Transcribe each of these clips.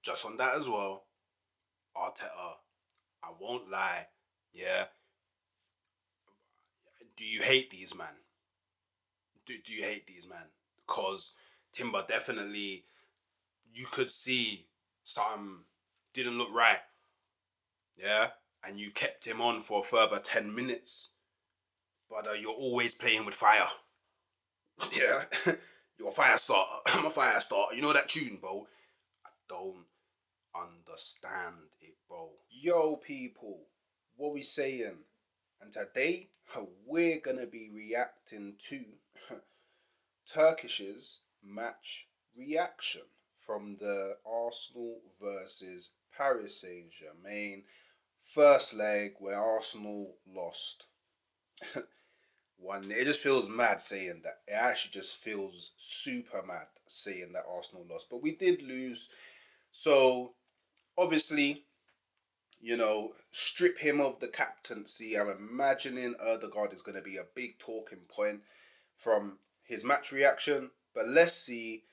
just on that as well, Arteta, I won't lie, yeah. Do you hate these, man? Do you hate these, man? Because Timber definitely, you could see something didn't look right, yeah? And you kept him on for a further 10 minutes. But you're always playing with fire. Yeah? You're a fire starter. I'm a fire starter. You know that tune, bro? I don't understand it, bro. Yo, people, what we saying? And today, we're gonna be reacting to Turkish's match reaction from the Arsenal versus Paris Saint-Germain first leg where Arsenal lost. It just feels mad saying that. It actually just feels super mad saying that Arsenal lost. But we did lose. So, obviously, strip him of the captaincy. I'm imagining Odegaard is going to be a big talking point from his match reaction. But let's see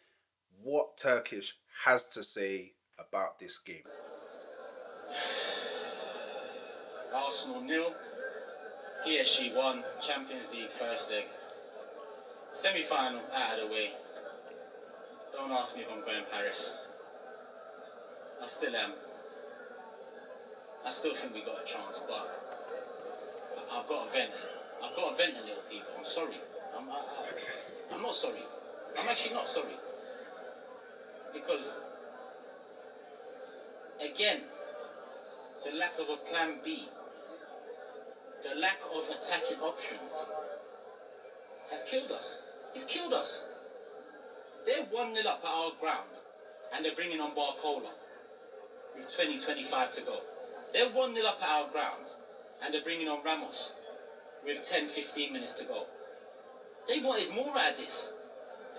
what Turkish has to say about this game. Arsenal 0. PSG 1, Champions League first leg. Semi-final out of the way. Don't ask me if I'm going Paris. I still am. I still think we got a chance, but I've got to vent. I've got to vent a little, people. I'm sorry. I'm not sorry. I'm actually not sorry. Because, again, the lack of a plan B, the lack of attacking options has killed us. It's killed us. They're 1-0 up at our ground and they're bringing on Barcola with 20-25 to go. They're 1-0 up at our ground and they're bringing on Ramos with 10-15 minutes to go. They wanted more out of this.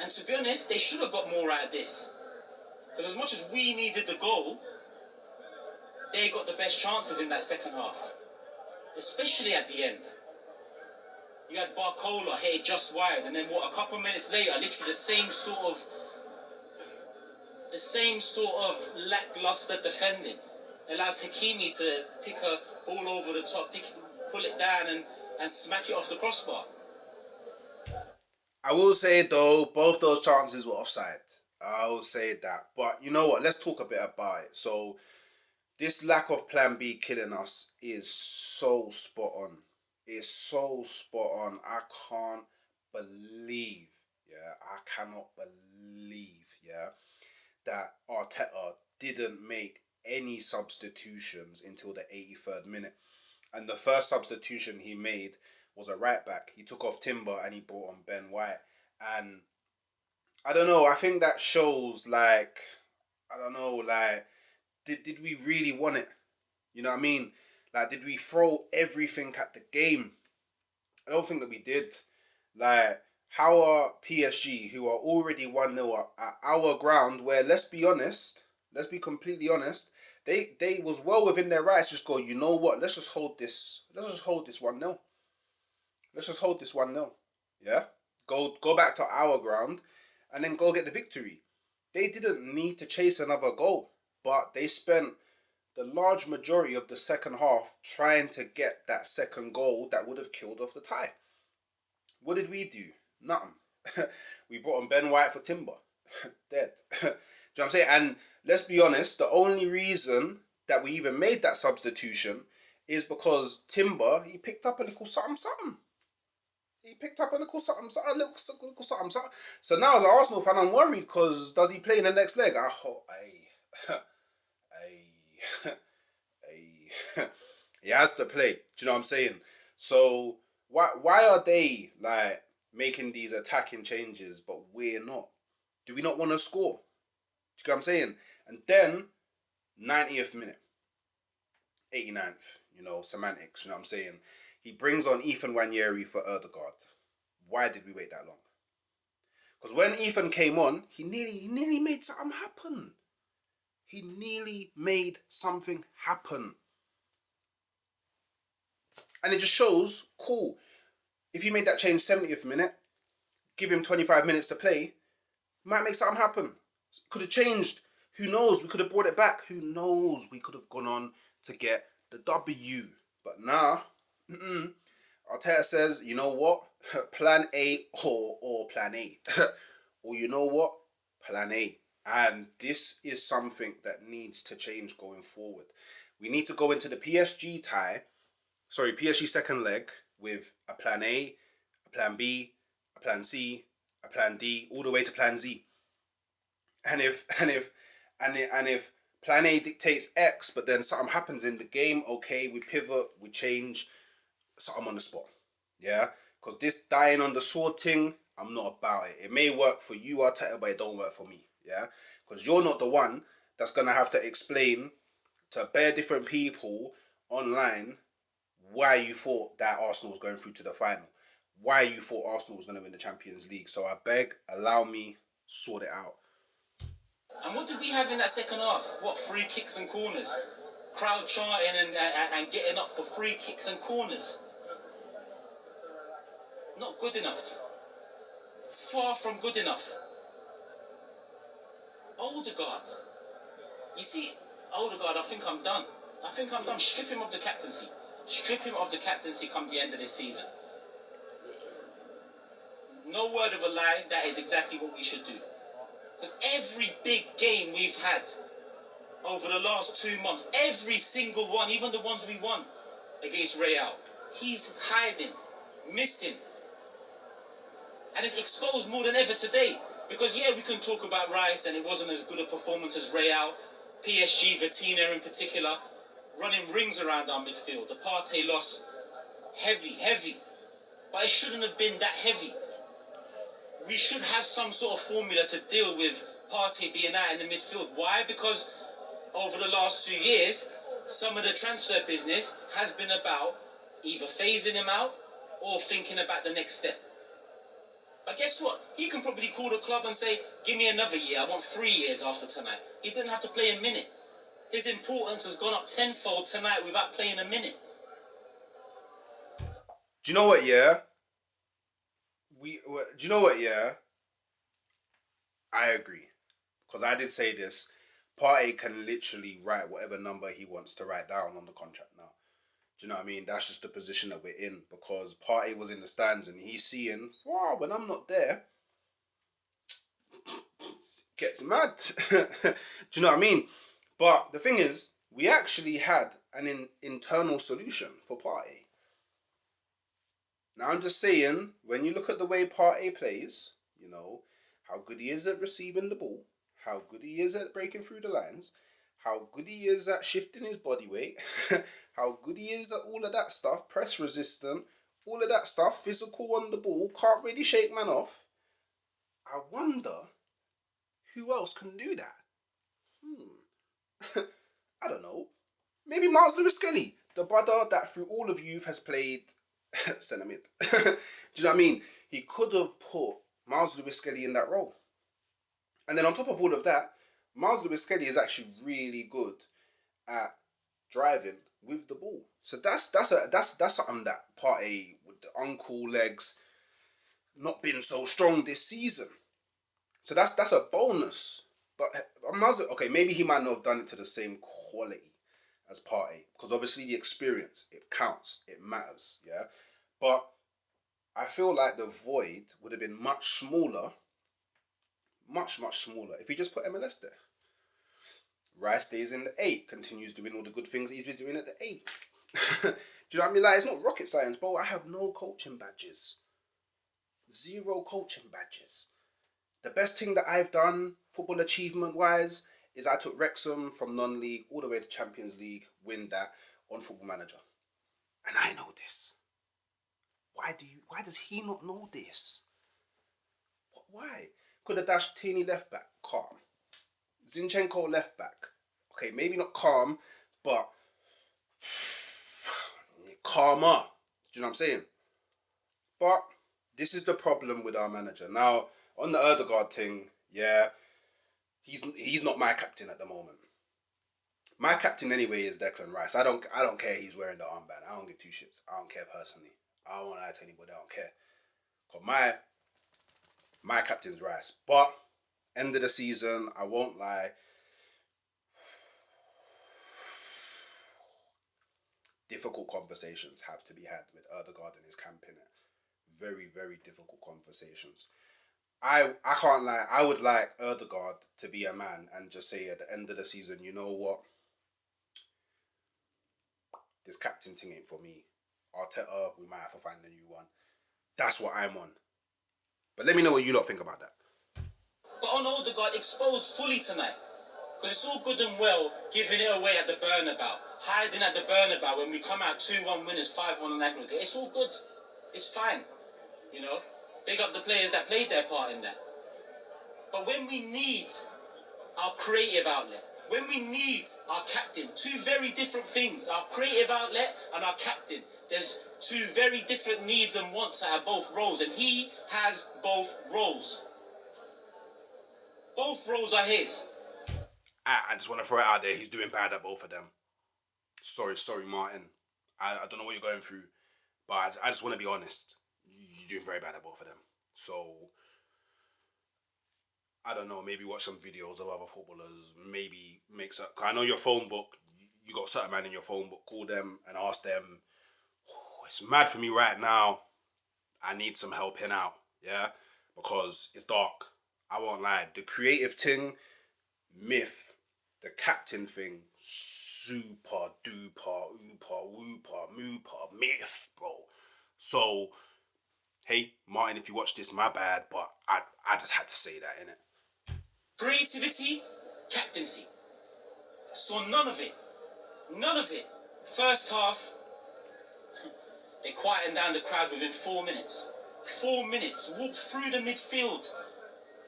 And to be honest, they should have got more out of this. Because as much as we needed the goal, they got the best chances in that second half. Especially at the end. You had Barcola hit it just wide, and then a couple of minutes later, literally the same sort of lackluster defending allows Hakimi to pick a ball over the top, pull it down and smack it off the crossbar. I will say though, both those chances were offside. I will say that. But you know what? Let's talk a bit about it. So, this lack of plan B killing us is so spot on. It's so spot on. I can't believe, I cannot believe, that Arteta didn't make any substitutions until the 83rd minute. And the first substitution he made was a right back. He took off Timber and he brought on Ben White. And I don't know, I think that shows did we really want it? You know what I mean? Did we throw everything at the game? I don't think that we did. How are PSG, who are already 1-0 up at our ground, where, let's be completely honest, they was well within their rights, just go, you know what, let's just hold this 1-0. Let's just hold this 1-0. Yeah? Go back to our ground and then go get the victory. They didn't need to chase another goal, but they spent the large majority of the second half trying to get that second goal that would have killed off the tie. What did we do? Nothing. We brought on Ben White for Timber. Dead. Do you know what I'm saying? And let's be honest, the only reason that we even made that substitution is because Timber, he picked up a little something. He picked up a little something. So now as an Arsenal fan, I'm worried because does he play in the next leg? He has to play. Do you know what I'm saying? So why are they making these attacking changes but we're not? Do we not want to score? Do you know what I'm saying? And then 90th minute, 89th, semantics, you know what I'm saying? He brings on Ethan Nwaneri for Odegaard. Why did we wait that long? Because when Ethan came on, he nearly made something happen. He nearly made something happen. And it just shows, cool, if you made that change 70th minute, give him 25 minutes to play, might make something happen. Could have changed Who knows? We could have brought it back. Who knows? We could have gone on to get the W. But nah, Arteta says, you know what? Plan A or Plan A. Or you know what? Plan A. And this is something that needs to change going forward. We need to go into the PSG second leg with a Plan A, a Plan B, a Plan C, a Plan D, all the way to Plan Z. And if Plan A dictates X, but then something happens in the game, okay, we pivot, we change, something on the spot. Yeah? Because this dying on the sword thing, I'm not about it. It may work for you, Arteta, but it don't work for me. Yeah? Because you're not the one that's going to have to explain to bare different people online why you thought that Arsenal was going through to the final. Why you thought Arsenal was going to win the Champions League. So I beg, allow me, sort it out. And what did we have in that second half? What, free kicks and corners? Crowd chanting and getting up for free kicks and corners. Not good enough. Far from good enough. Odegaard. You see, Odegaard, I think I'm done. Strip him of the captaincy. Strip him of the captaincy come the end of this season. No word of a lie, that is exactly what we should do. Because every big game we've had over the last 2 months, every single one, even the ones we won against Real, he's hiding, missing. And it's exposed more than ever today. Because yeah, we can talk about Rice and it wasn't as good a performance as Real, PSG, Vitina in particular, running rings around our midfield. The Partey loss, heavy. But it shouldn't have been that heavy. We should have some sort of formula to deal with Partey being out in the midfield. Why? Because over the last 2 years, some of the transfer business has been about either phasing him out or thinking about the next step. But guess what? He can probably call the club and say, give me another year. I want 3 years after tonight. He didn't have to play a minute. His importance has gone up tenfold tonight without playing a minute. Do you know what, yeah? I agree. Because I did say this. Partey can literally write whatever number he wants to write down on the contract now. Do you know what I mean? That's just the position that we're in. Because Partey was in the stands and he's seeing, wow, when I'm not there, gets mad. Do you know what I mean? But the thing is, we actually had an internal solution for Partey. Now I'm just saying, when you look at the way Partey plays, you know, how good he is at receiving the ball, how good he is at breaking through the lines, how good he is at shifting his body weight, how good he is at all of that stuff, press resistant, all of that stuff, physical on the ball, can't really shake man off. I wonder who else can do that. I don't know. Maybe Miles Lewis-Skelly, the brother that through all of youth has played centre mid. Do you know what I mean? He could have put Miles Lewis-Skelly in that role. And then on top of all of that, Miles Lewis-Skelly is actually really good at driving with the ball. So that's something that Partey with the uncle legs not been so strong this season. So that's a bonus. But Miles, okay, maybe he might not have done it to the same quality as Partey, because obviously the experience, it counts, it matters, yeah. But I feel like the void would have been much smaller, much smaller if he just put MLS there. Rice stays in the 8, continues doing all the good things he's been doing at the 8. Do you know what I mean? Like, it's not rocket science, bro. I have no coaching badges. 0 coaching badges. The best thing that I've done, football achievement-wise, is I took Wrexham from non-league all the way to Champions League, win that on Football Manager. And I know this. Why does he not know this? Why? Could have dashed Tierney left back, calm. Zinchenko left back. Okay, maybe not calm, but calmer. Do you know what I'm saying? But this is the problem with our manager. Now, on the Odegaard thing, yeah, he's not my captain at the moment. My captain anyway is Declan Rice. I don't care he's wearing the armband. I don't give 2 shits. I don't care personally. I don't want to lie to anybody. I don't care. Because my captain's Rice. But end of the season, I won't lie. difficult conversations have to be had with Odegaard and his camp in it. Very, very difficult conversations. I can't lie. I would like Odegaard to be a man and just say at the end of the season, you know what? This captain thing ain't for me. Arteta, we might have to find a new one. That's what I'm on. But let me know what you lot think about that. But on Odegaard, exposed fully tonight. Because it's all good and well giving it away at the Bernabeu, hiding at the Bernabeu when we come out 2-1 winners, 5-1 on aggregate. It's all good. It's fine. You know? Big up the players that played their part in that. But when we need our creative outlet, when we need our captain, two very different things, our creative outlet and our captain. There's two very different needs and wants that are both roles, and he has both roles. Both roles are his. I just want to throw it out there. He's doing bad at both of them. Sorry, Martin. I don't know what you're going through, but I just want to be honest. You're doing very bad at both of them. So, I don't know, maybe watch some videos of other footballers. Maybe make some... I know your phone book. You got certain man in your phone book. Call them and ask them. It's mad for me right now. I need some helping out. Yeah? Because it's dark. I won't lie. The creative thing... myth, the captain thing, super duper, ooper, whooper, mooper, myth, bro. So, hey, Martin, if you watch this, my bad, but I just had to say that, innit? Creativity, captaincy. Saw none of it. None of it. First half, they quietened down the crowd within 4 minutes. 4 minutes. Walked through the midfield.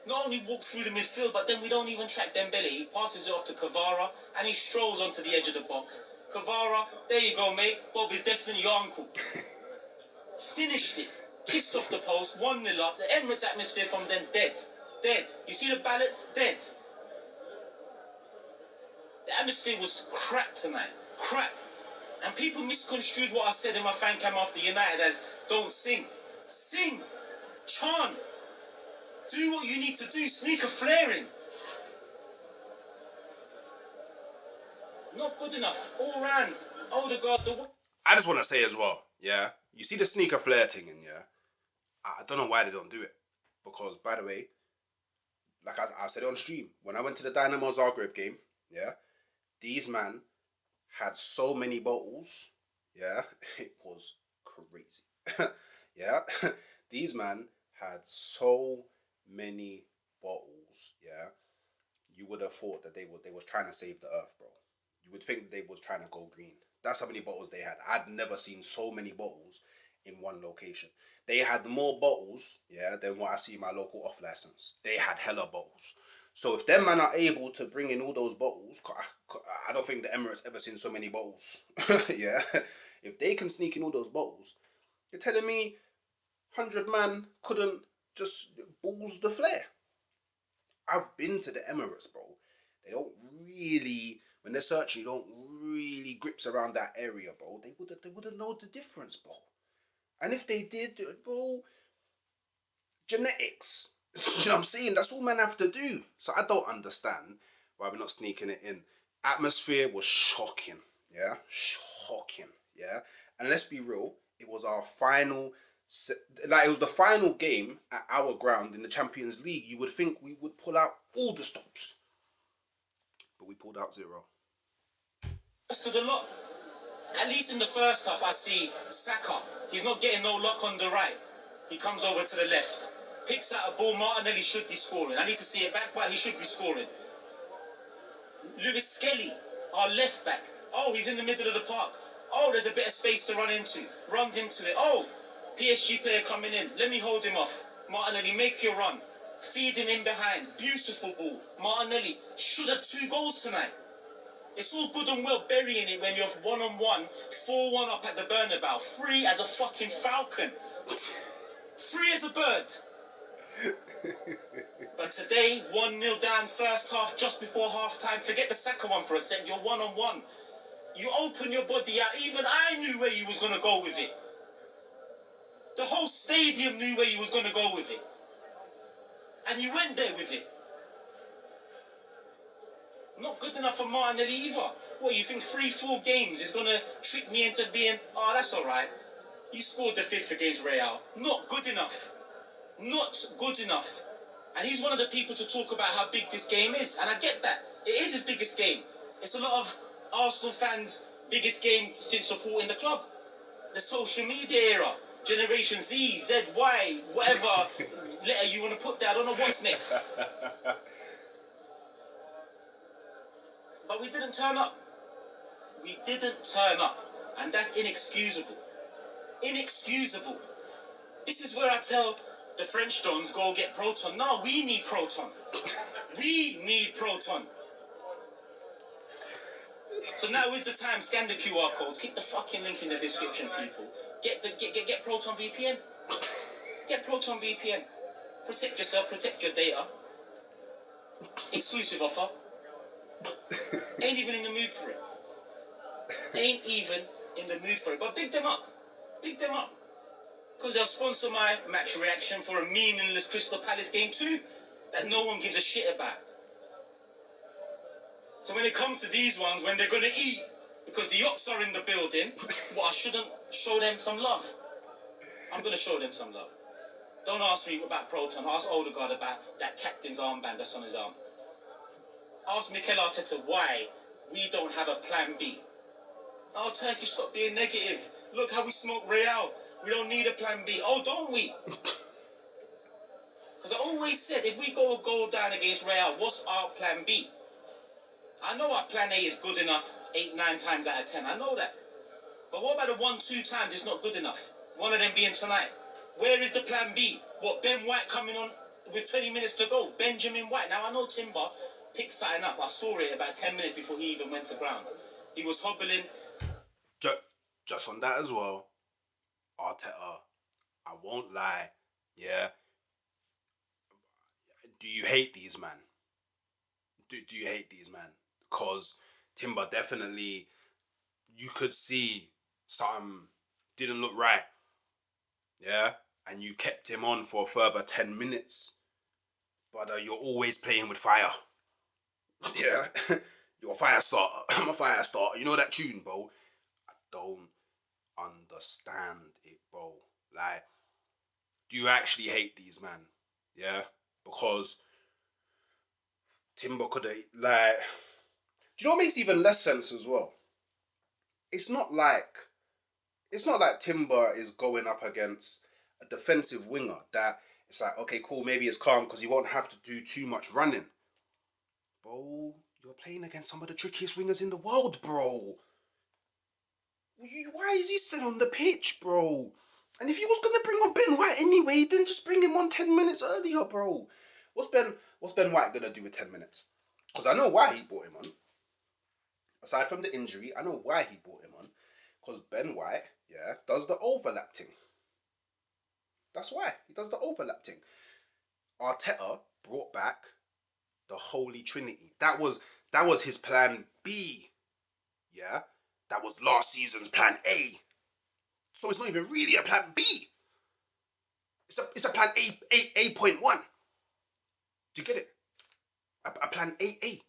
Not only walk through the midfield, but then we don't even track Dembele. He passes it off to Kvara, and he strolls onto the edge of the box. Kvara, there you go, mate. Bob is definitely your uncle. Finished it. Kissed off the post, 1-0 up. The Emirates atmosphere from then, dead. Dead. You see the ballots? Dead. The atmosphere was crap tonight. Crap. And people misconstrued what I said in my fan cam after United as, don't sing. Sing. Chant. Do what you need to do. Sneak a flare in. Not good enough. All round. Odegaard, I just want to say as well, yeah? You see the sneaker flare thing in, yeah? I don't know why they don't do it. Because, by the way, like I said on stream, when I went to the Dynamo Zagreb game, yeah? These man had so many bottles, yeah? It was crazy. Yeah? These man had so many bottles, yeah? You would have thought that they were trying to save the earth, bro. You would think they were trying to go green. That's how many bottles they had. I'd never seen so many bottles in one location. They had more bottles, yeah, than what I see in my local off-license. They had hella bottles. So if them man are able to bring in all those bottles, I don't think the Emirates ever seen so many bottles. Yeah? If they can sneak in all those bottles, you're telling me 100 man couldn't just balls the flare. I've been to the Emirates, bro. They don't really, when they're searching, don't really grips around that area, bro. They wouldn't know the difference, bro. And if they did, bro, genetics. You know what I'm saying? That's all men have to do. So I don't understand why we're not sneaking it in. Atmosphere was shocking, yeah? Shocking, yeah? And let's be real, it was our final... Like, it was the final game at our ground in the Champions League. You would think we would pull out all the stops. But we pulled out 0. Stood a lot. At least in the first half, I see Saka. He's not getting no luck on the right. He comes over to the left. Picks out a ball. Martinelli should be scoring. I need to see it back, but he should be scoring. Lewis Skelly, our left back. Oh, he's in the middle of the park. Oh, there's a bit of space to run into. Runs into it. Oh, PSG player coming in. Let me hold him off. Martinelli, make your run. Feed him in behind. Beautiful ball. Martinelli should have 2 goals tonight. It's all good and well burying it when you're 1-on-1, 4-1 up at the Bernabeu. Free as a fucking falcon. Free as a bird. But today, 1-0 down first half, just before half-time. Forget the second one for a second. You're 1-on-1. You open your body out. Even I knew where you was going to go with it. The whole stadium knew where you was going to go with it. And you went there with it. Not good enough for Martinelli either. What, you think 3-4 games is going to trick me into being, oh, that's all right. You scored the 5th against Real. Not good enough. Not good enough. And he's one of the people to talk about how big this game is. And I get that. It is his biggest game. It's a lot of Arsenal fans' biggest game since supporting the club. The social media era. Generation Z, Z, Y, whatever letter you want to put there. I don't know what's next. But we didn't turn up. We didn't turn up. And that's inexcusable. Inexcusable. This is where I tell the French dons, go get Proton. No, we need Proton. We need Proton. So now is the time. Scan the QR code. Click the fucking link in the description, people. Get Proton VPN. Get Proton VPN. Protect yourself. Protect your data. Exclusive offer. Ain't even in the mood for it. Ain't even in the mood for it. But big them up. Big them up. Because they'll sponsor my match reaction for a meaningless Crystal Palace game too that no one gives a shit about. So when it comes to these ones, when they're going to eat, because the ops are in the building, well, I shouldn't show them some love. I'm going to show them some love. Don't ask me about Proton. Ask Odegaard about that captain's armband that's on his arm. Ask Mikel Arteta why we don't have a plan B. Oh, Turkish, stop being negative. Look how we smoke Real. We don't need a plan B. Oh, don't we? Because I always said, if we go a goal down against Real, what's our plan B? I know our plan A is good enough 8-9 times out of 10. I know that. But what about the 1-2 times it's not good enough? One of them being tonight. Where is the plan B? What, Ben White coming on with 20 minutes to go? Benjamin White. Now, I know Timber picked something up. I saw it about 10 minutes before he even went to ground. He was hobbling. Just on that as well, Arteta, I won't lie, yeah. Do you hate these, man? Do you hate these, man? Because Timber definitely, you could see something didn't look right, yeah? And you kept him on for a further 10 minutes. But you're always playing with fire. Yeah? You're a fire starter. I'm a fire starter. You know that tune, bro? I don't understand it, bro. Like, do you actually hate these, man? Yeah? Because Timber could have, like... Do you know what makes even less sense as well? It's not like Timber is going up against a defensive winger that it's like, okay, cool, maybe it's calm because he won't have to do too much running. Bro, you're playing against some of the trickiest wingers in the world, bro. Why is he still on the pitch, bro? And if you was going to bring on Ben White anyway, then just bring him on 10 minutes earlier, bro. What's Ben White going to do with 10 minutes? Because I know why he brought him on. Aside from the injury, I know why he brought him on. Because Ben White, yeah, does the overlap thing. That's why. He does the overlap thing. Arteta brought back the Holy Trinity. That was his plan B. Yeah? That was last season's plan A. So it's not even really a plan B. It's a plan A.1. Do you get it? A plan AA.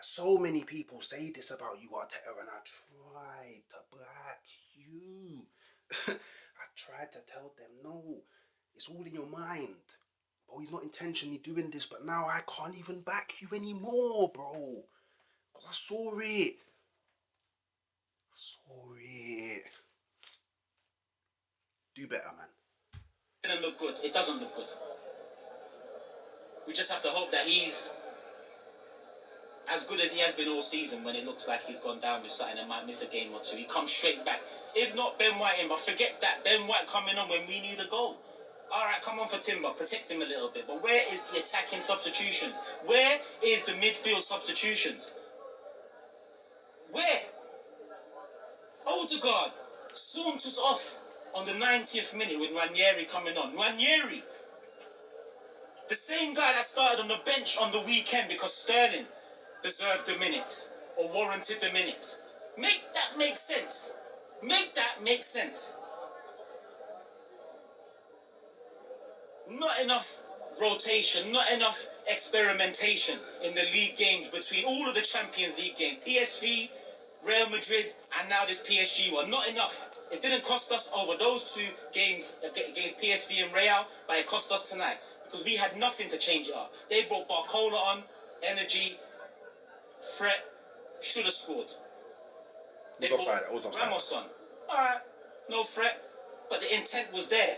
So many people say this about you, Arteta, and I tried to back you. I tried to tell them, no, it's all in your mind. Bro, he's not intentionally doing this, but now I can't even back you anymore, bro. Because I saw it. Do better, man. It doesn't look good. It doesn't look good. We just have to hope that he's as good as he has been all season. When it looks like he's gone down with something and might miss a game or two, he comes straight back. If not Ben White in, but forget that. Ben White coming on when we need a goal. Alright, come on for Timber, protect him a little bit. But where is the attacking substitutions? Where is the midfield substitutions? Where? Odegaard saunters off on the 90th minute with Ranieri coming on. Ranieri, the same guy that started on the bench on the weekend because Sterling deserved the minutes or warranted the minutes. Make that make sense. Make that make sense. Not enough rotation, not enough experimentation in the league games between all of the Champions League games. PSV, Real Madrid, and now this PSG one. Not enough. It didn't cost us over those two games against PSV and Real, but it cost us tonight because we had nothing to change it up. They brought Barcola on, energy, threat, should have scored. It was offside. It was offside. Ramos on. Alright, no threat, but the intent was there.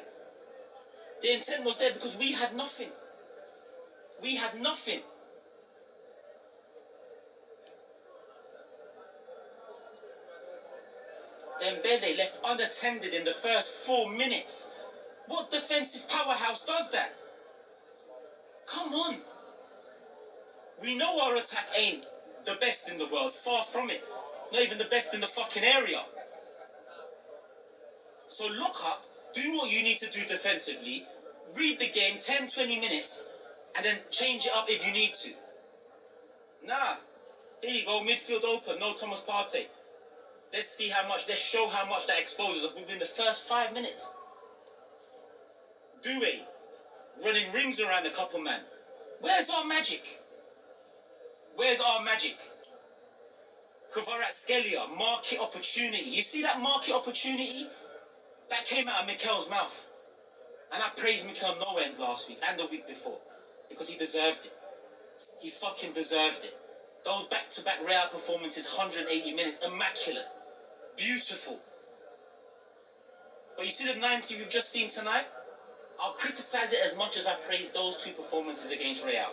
The intent was there because we had nothing. We had nothing. Dembele left unattended in the first 4 minutes. What defensive powerhouse does that? Come on. We know our attack ain't the best in the world. Far from it. Not even the best in the fucking area. So lock up, do what you need to do defensively, read the game 10-20 minutes, and then change it up if you need to. Nah. Here you go, midfield open, no Thomas Partey. Let's show how much that exposes us within the first 5 minutes. Doué, running rings around the couple man. Where's our magic? Where's our magic? Kvaratskhelia, market opportunity. You see that market opportunity? That came out of Mikel's mouth. And I praised Mikel no end last week and the week before. Because he deserved it. He fucking deserved it. Those back-to-back Real performances, 180 minutes, immaculate. Beautiful. But you see the 90 we've just seen tonight? I'll criticise it as much as I praise those two performances against Real.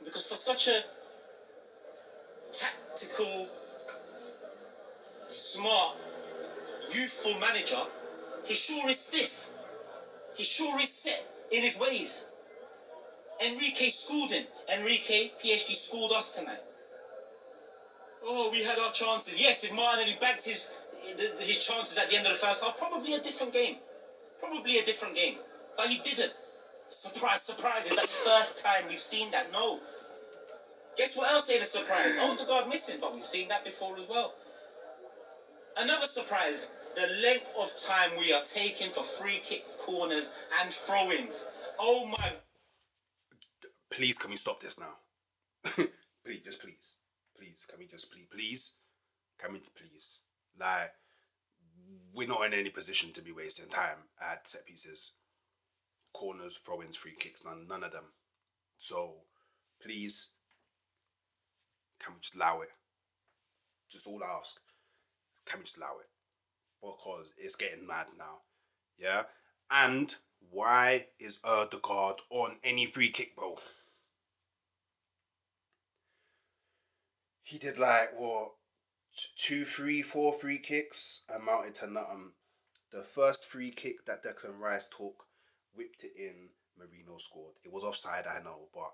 Because for such a tactical, smart, youthful manager, he sure is stiff. He sure is set in his ways. Enrique schooled him. PSG schooled us tonight. Oh, we had our chances. Yes, if Martinelli bagged his chances at the end of the first half, probably a different game. Probably a different game. But he didn't. Surprise, surprise. Is that the first time we've seen that? No. Guess what else ain't a surprise? Odegaard missing, but we've seen that before as well. Another surprise, the length of time we are taking for free kicks, corners, and throw-ins. Oh my... Please, can we stop this now? Please, just please. Please, can we just please? Can we please? Like, we're not in any position to be wasting time at set pieces, corners, throw-ins, free kicks, none of them. So, please, can we just allow it? Just all I ask. Can we just allow it? Because it's getting mad now. Yeah? And why is Odegaard on any free kick, bro? He did like, what, 2, 3, 4 free kicks, amounted to nothing. The first free kick that Declan Rice took, whipped it in, Marino scored. It was offside, I know, but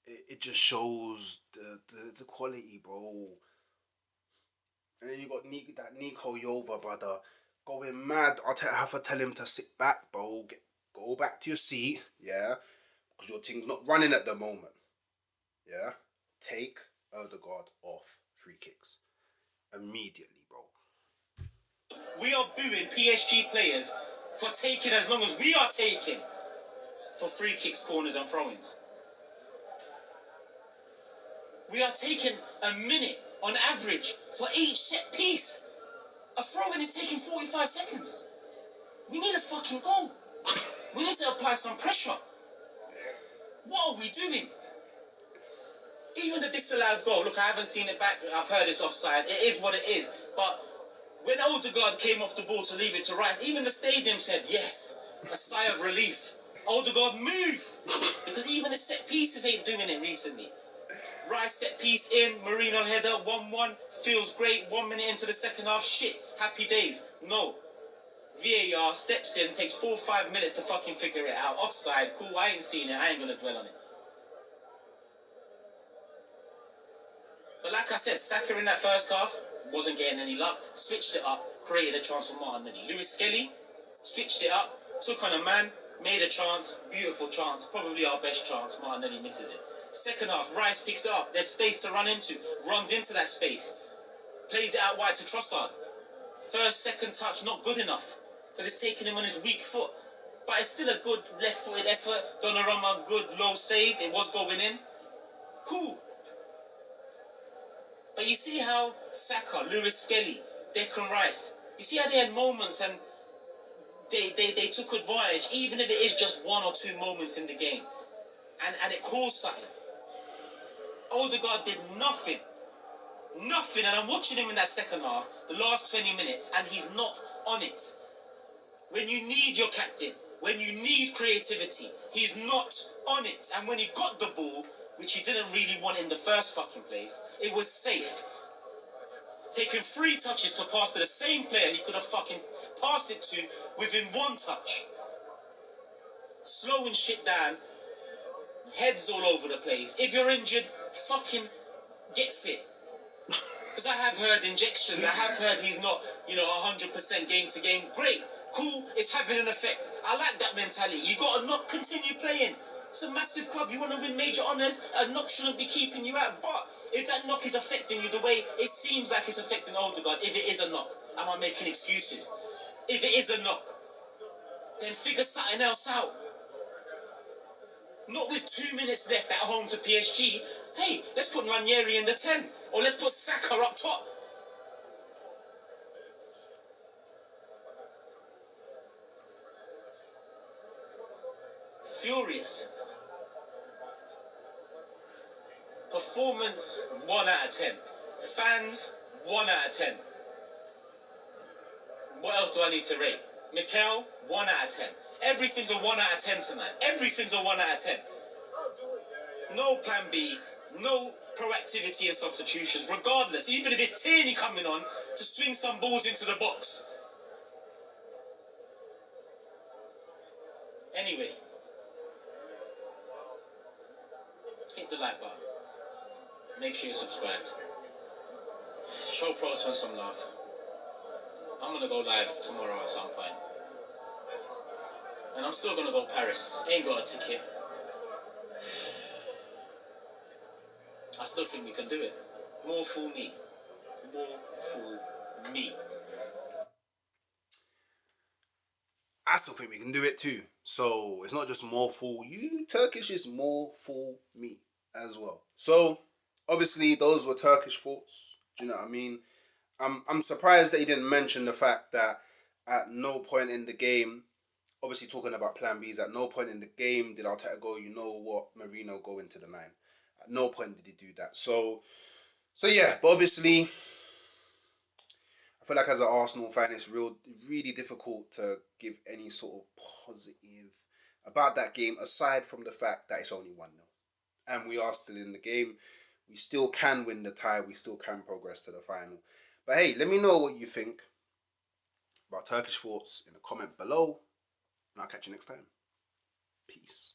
it just shows the quality, bro. And then you got that Nico Yova brother going mad. I have to tell him to sit back, bro. Go back to your seat, yeah? Because your team's not running at the moment, yeah? Take Odegaard off free kicks immediately, bro. We are booing PSG players for taking as long as we are taking for free kicks, corners, and throw-ins. We are taking a minute on average for each set piece. A throw-in is taking 45 seconds. We need a fucking goal. We need to apply some pressure. What are we doing? Even the disallowed goal, look, I haven't seen it back. I've heard it's offside. It is what it is. But when Odegaard came off the ball to leave it to Rice, even the stadium said, yes, a sigh of relief. Odegaard, move! Because even the set pieces ain't doing it recently. Rice set piece in, Marino header, 1-1, feels great, 1 minute into the second half, shit, happy days. No. VAR steps in, takes 4 or 5 minutes to fucking figure it out. Offside, cool, I ain't seen it, I ain't gonna dwell on it. But like I said, Saka in that first half wasn't getting any luck, switched it up, created a chance for Martinelli. Lewis Skelly switched it up, took on a man, made a chance, beautiful chance, probably our best chance. Martinelli misses it. Second half, Rice picks it up, there's space to run into, runs into that space, plays it out wide to Trossard. First, second touch, not good enough, because it's taking him on his weak foot. But it's still a good left-footed effort. Donnarumma, good low save. It was going in. Cool. But you see how Saka, Lewis Skelly, Declan Rice, you see how they had moments and they took advantage, even if it is just 1 or 2 moments in the game. And it caused something. Odegaard did nothing. Nothing. And I'm watching him in that second half, the last 20 minutes, and he's not on it. When you need your captain, when you need creativity, he's not on it. And when he got the ball, which he didn't really want in the first fucking place, it was safe. Taking 3 touches to pass to the same player he could have fucking passed it to within 1 touch. Slowing shit down, heads all over the place. If you're injured, fucking get fit. Because I have heard injections, I have heard he's not, 100% game to game. Great, cool, it's having an effect. I like that mentality. You got to not continue playing. It's a massive club, you want to win major honours, a knock shouldn't be keeping you out. But if that knock is affecting you the way it seems like it's affecting Odegaard, if it is a knock, am I making excuses? If it is a knock, then figure something else out. Not with 2 minutes left at home to PSG. Hey, let's put Ranieri in the 10. Or let's put Saka up top. Furious. Performance, 1 out of 10. Fans, 1 out of 10. What else do I need to rate? Mikel, 1 out of 10. Everything's a 1 out of 10 tonight. Everything's a 1 out of 10. No plan B, no proactivity and substitutions, regardless, even if it's Tierney coming on to swing some balls into the box. Anyway, hit the like button. Make sure you're subscribed. Show Proton some love. I'm gonna go live tomorrow at some point. And I'm still gonna go Paris. Ain't got a ticket. I still think we can do it. More fool me. More fool me. I still think we can do it too. So it's not just more fool you, Turkish is more fool me as well. So obviously those were Turkish thoughts. Do you know what I mean? I'm surprised that he didn't mention the fact that at no point in the game, obviously talking about plan Bs, at no point in the game did Arteta go, you know what, Marino go into the 9. At no point did he do that. So yeah, but obviously I feel like as an Arsenal fan, it's really difficult to give any sort of positive about that game, aside from the fact that it's only 1-0. And we are still in the game. We still can win the tie. We still can progress to the final. But hey, let me know what you think about Turkish thoughts in the comment below. And I'll catch you next time. Peace.